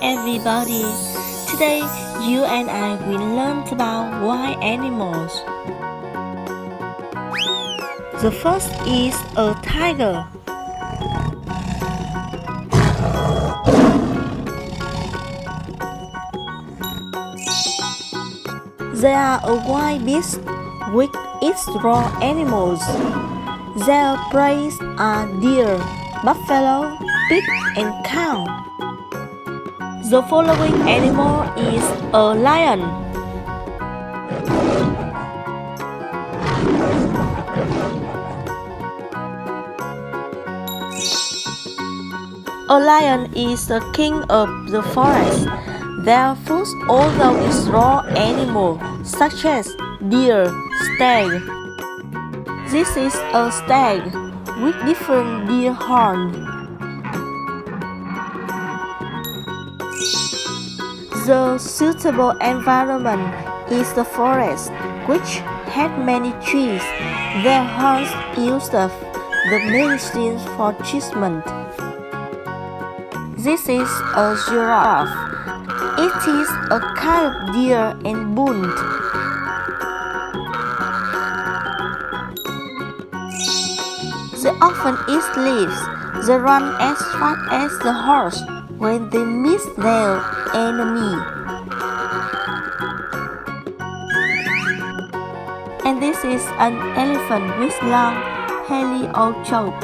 everybody! Today you and I will learn about wild animals. The first is a tiger. They are a wild beast which eats raw animals. Their prey are deer, buffalo, pig, and cow. The following animal is a lion. A lion is the king of the forest. Their food also is raw animals such as deer, stag. This is a stag with different deer horns. The suitable environment is the forest, which has many trees. Their horns use the medicines for treatment. This is a giraffe. It is a kind of deer and bull. They often eat leaves. They run as fast as the horse when they meet their enemy. And this is an elephant with long, hairy choke.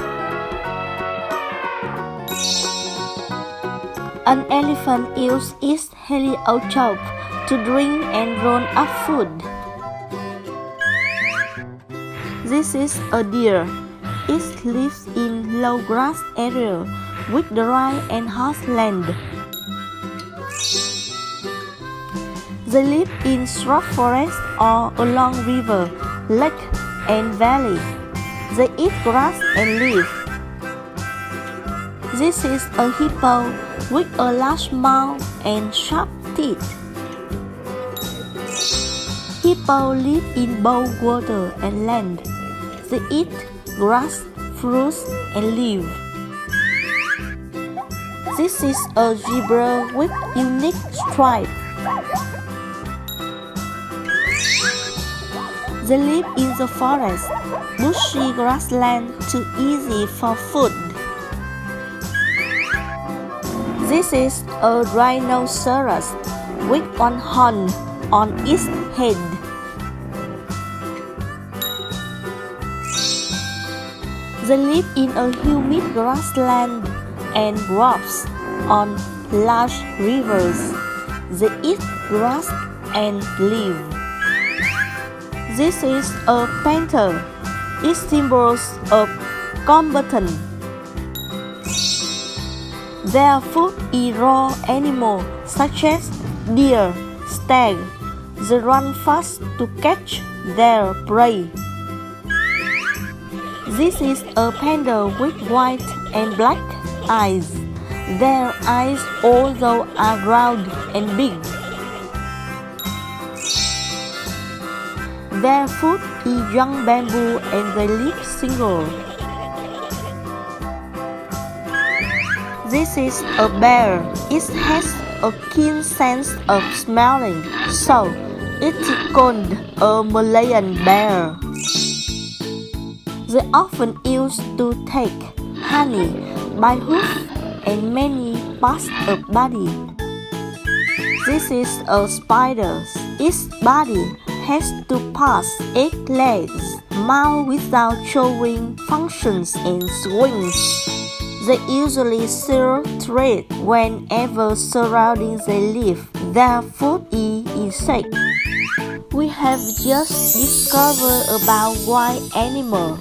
An elephant uses its hairy choke to drink and roll up food. This is a deer. It lives in low grass area with dry and hot land. They live in shrub forest or along river, lake, and valley. They eat grass and leaf. This is a hippo with a large mouth and sharp teeth. Hippo live in both water and land. They eat grass, fruits, and leaves. This is a zebra with unique stripes. They live in the forest, bushy grassland too easy for food. This is a rhinoceros with one horn on its head. They live in a humid grassland and groves on large rivers. They eat grass and leaf. This is a panther. It symbols of combatant. Their food is raw animals such as deer, stag. They run fast to catch their prey. This is a panda with white and black eyes. Their eyes also are round and big. Their food is young bamboo and they live single. This is a bear. It has a keen sense of smelling, so it is called a Malayan bear. They often used to take honey by hoof and many parts of body. This is a spider. Its body has two parts, 8 legs, mouth without showing functions and wings. They usually share thread whenever surrounding they live. Their food is insects. We have just discovered about wild animals.